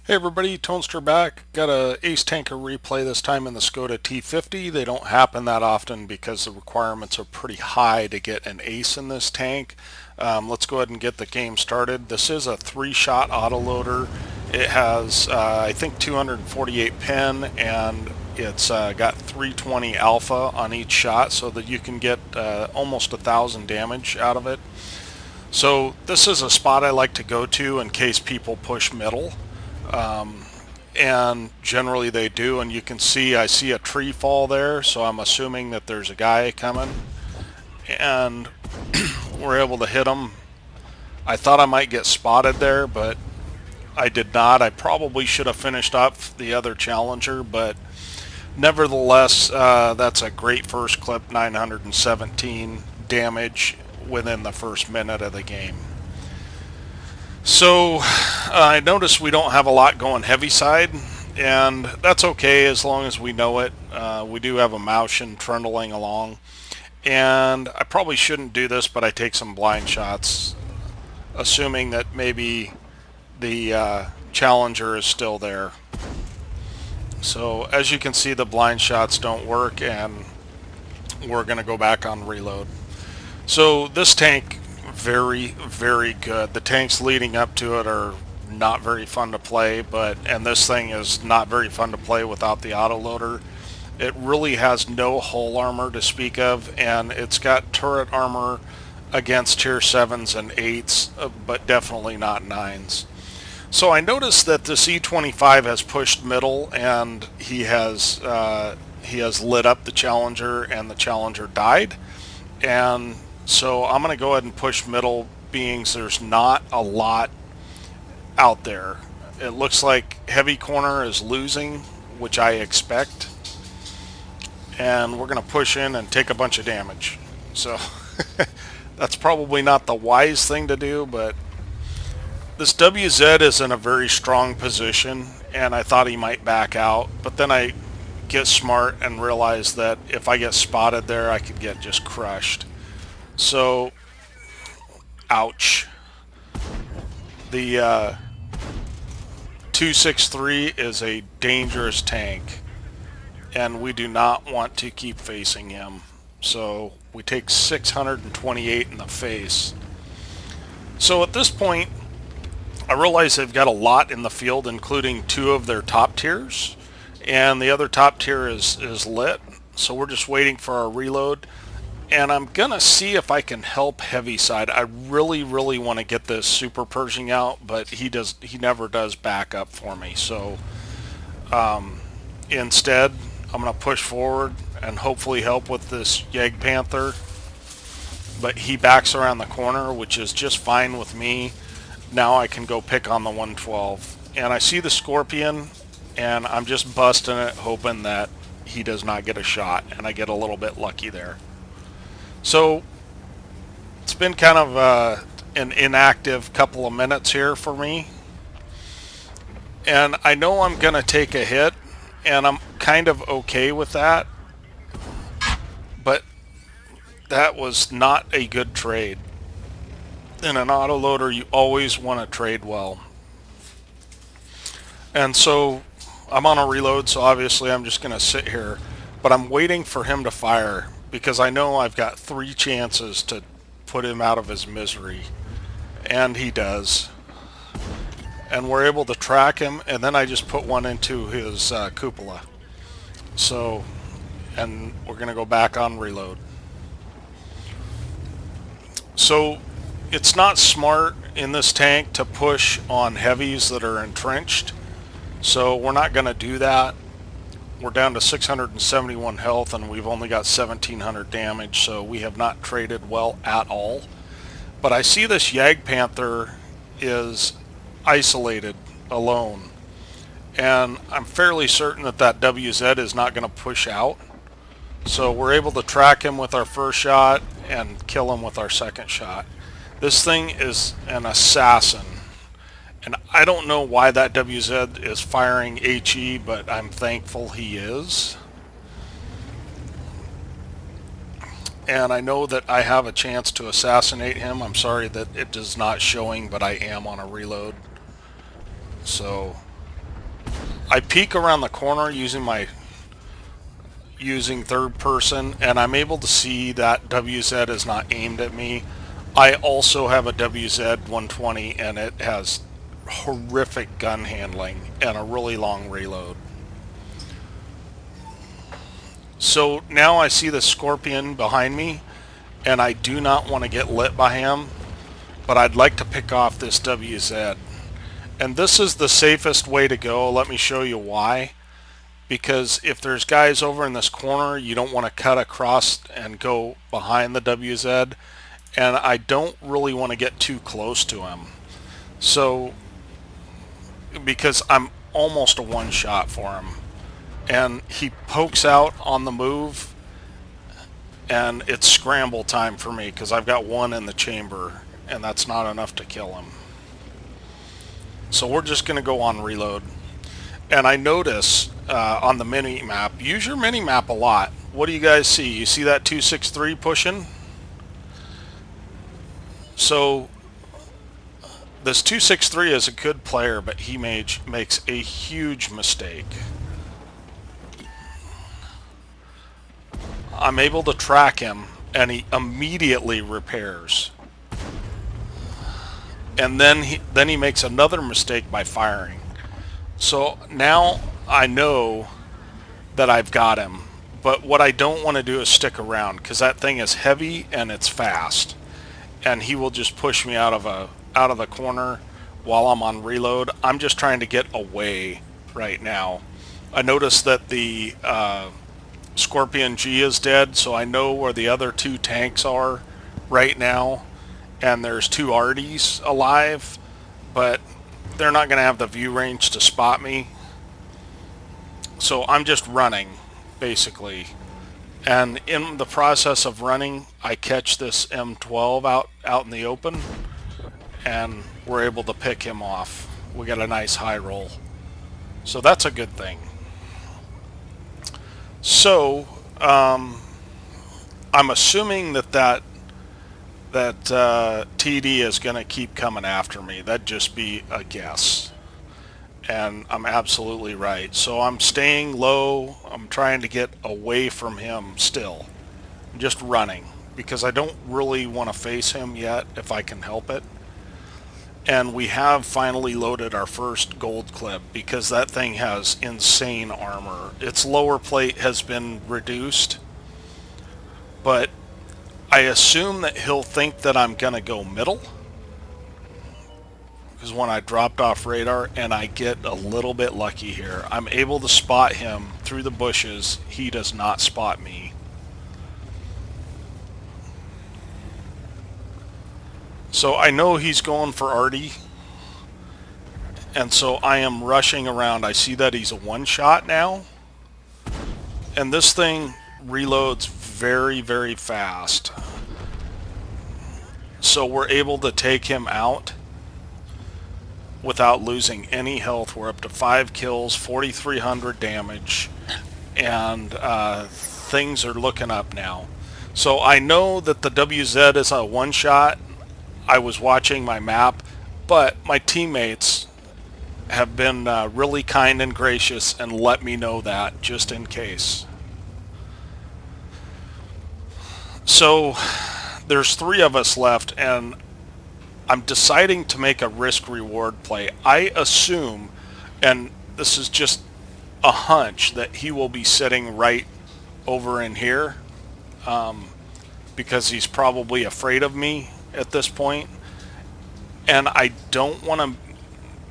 Hey everybody, Toaster back. Got a Ace Tanker replay this time in the Skoda T50. They don't happen that often because the requirements are pretty high to get an ace in this tank. Let's go ahead and get the game started. This is a 3-shot autoloader. It has, I think, 248 pin, and it's got 320 alpha on each shot, so that you can get almost 1,000 damage out of it. So this is a spot I like to go to in case people push middle. And generally they do, and you can see I see a tree fall there, so I'm assuming that there's a guy coming, and we're able to hit him. I thought I might get spotted there, but I did not. I probably should have finished up the other challenger, but nevertheless, that's a great first clip. 917 damage within the first minute of the game. So I notice we don't have a lot going heavy side, and that's okay as long as we know it. We do have a Moushin trundling along, and I probably shouldn't do this, but I take some blind shots, assuming that maybe the Challenger is still there. So as you can see, the blind shots don't work, and we're going to go back on reload. So this tank, very good. The tanks leading up to it are not very fun to play, and this thing is not very fun to play without the autoloader. It really has no hull armor to speak of, and it's got turret armor against tier 7s and 8s, but definitely not 9s. So I noticed that the C25 has pushed middle, and he has lit up the Challenger, and the Challenger died. And so I'm going to go ahead and push middle, being there's not a lot out there. It looks like heavy corner is losing, which I expect. And we're going to push in and take a bunch of damage. So that's probably not the wise thing to do, but this WZ is in a very strong position, and I thought he might back out. But then I get smart and realize that if I get spotted there, I could get just crushed. So, ouch. The 263 is a dangerous tank, and we do not want to keep facing him. So we take 628 in the face. So at this point, I realize they've got a lot in the field, including 2 of their top tiers, and the other top tier is lit. So we're just waiting for our reload. And I'm going to see if I can help heavy side. I really want to get this Super Pershing out, but he never does back up for me. So instead, I'm going to push forward and hopefully help with this Jagdpanther. But he backs around the corner, which is just fine with me. Now I can go pick on the 112. And I see the Scorpion, and I'm just busting it, hoping that he does not get a shot, and I get a little bit lucky there. So it's been kind of an inactive couple of minutes here for me, and I know I'm going to take a hit, and I'm kind of okay with that, but that was not a good trade. In an autoloader, you always want to trade well. And so I'm on a reload, so obviously I'm just going to sit here, but I'm waiting for him to fire, because I know I've got 3 chances to put him out of his misery, and he does. And we're able to track him, and then I just put one into his cupola. So, and we're going to go back on reload. So it's not smart in this tank to push on heavies that are entrenched, so we're not going to do that. We're down to 671 health, and we've only got 1700 damage, so we have not traded well at all. But I see this Jagdpanther is isolated, alone, and I'm fairly certain that that WZ is not going to push out. So we're able to track him with our first shot and kill him with our second shot. This thing is an assassin. And I don't know why that WZ is firing HE, but I'm thankful he is. And I know that I have a chance to assassinate him. I'm sorry that it is not showing, but I am on a reload. So I peek around the corner using third person, and I'm able to see that WZ is not aimed at me. I also have a WZ 120, and it has horrific gun handling and a really long reload. So now I see the Scorpion behind me, and I do not want to get lit by him, but I'd like to pick off this WZ. And this is the safest way to go. Let me show you why. Because if there's guys over in this corner, you don't want to cut across and go behind the WZ, and I don't really want to get too close to him. So, because I'm almost a one-shot for him, and he pokes out on the move, and it's scramble time for me because I've got one in the chamber, and that's not enough to kill him. So we're just going to go on reload. And I notice on the mini map, use your mini map a lot. What do you guys see? You see that 263 pushing? So this 263 is a good player, but he makes a huge mistake. I'm able to track him, and he immediately repairs. And then he makes another mistake by firing. So now I know that I've got him, but what I don't want to do is stick around because that thing is heavy and it's fast, and he will just push me out of the corner while I'm on reload. I'm just trying to get away right now. I noticed that the Scorpion G is dead, so I know where the other two tanks are right now, and there's two Arties alive, but they're not going to have the view range to spot me. So I'm just running, basically. And in the process of running, I catch this M12 out in the open, and we're able to pick him off. We got a nice high roll. So that's a good thing. So, I'm assuming that TD is going to keep coming after me. That'd just be a guess. And I'm absolutely right. So I'm staying low. I'm trying to get away from him still. I'm just running because I don't really want to face him yet if I can help it. And we have finally loaded our first gold clip because that thing has insane armor. Its lower plate has been reduced, but I assume that he'll think that I'm gonna go middle, because when I dropped off radar, and I get a little bit lucky here, I'm able to spot him through the bushes. He does not spot me. So I know he's going for Artie, and so I am rushing around. I see that he's a one-shot now, and this thing reloads very, very fast. So we're able to take him out without losing any health. We're up to 5 kills, 4,300 damage, and things are looking up now. So I know that the WZ is a one-shot. I was watching my map, but my teammates have been really kind and gracious and let me know that just in case. So there's 3 of us left, and I'm deciding to make a risk-reward play. I assume, and this is just a hunch, that he will be sitting right over in here because he's probably afraid of me at this point, and I don't want to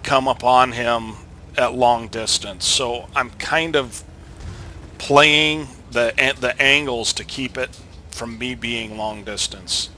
come upon him at long distance. So I'm kind of playing the angles to keep it from me being long distance.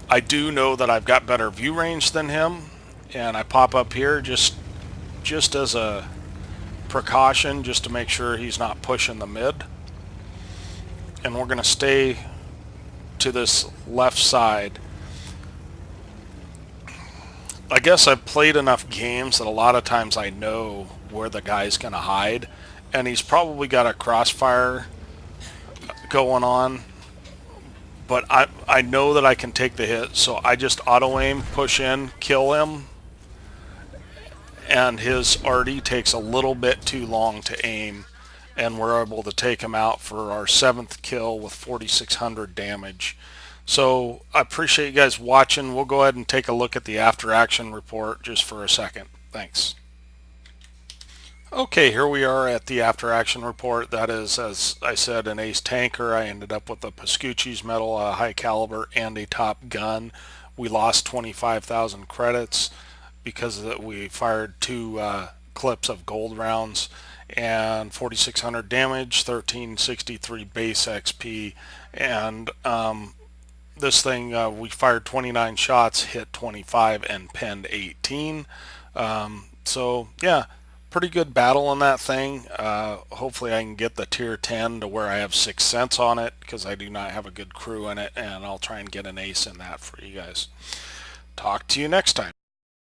I do know that I've got better view range than him, and I pop up here just as a precaution, just to make sure he's not pushing the mid. And we're going to stay to this left side. I guess I've played enough games that a lot of times I know where the guy's going to hide, and he's probably got a crossfire going on. But I know that I can take the hit, so I just auto-aim, push in, kill him, and his RD takes a little bit too long to aim, and we're able to take him out for our 7th kill with 4,600 damage. So I appreciate you guys watching. We'll go ahead and take a look at the after action report just for a second. Thanks. Okay, here we are at the after action report. That is, as I said, an Ace Tanker. I ended up with a Pascucci's medal, a high caliber, and a top gun. We lost 25,000 credits because we fired 2 clips of gold rounds, and 4,600 damage, 1363 base XP, and this thing, we fired 29 shots, hit 25, and pinned 18. So yeah, pretty good battle on that thing. Hopefully I can get the tier 10 to where I have 6 cents on it, because I do not have a good crew in it, and I'll try and get an ace in that for you guys. Talk to you next time.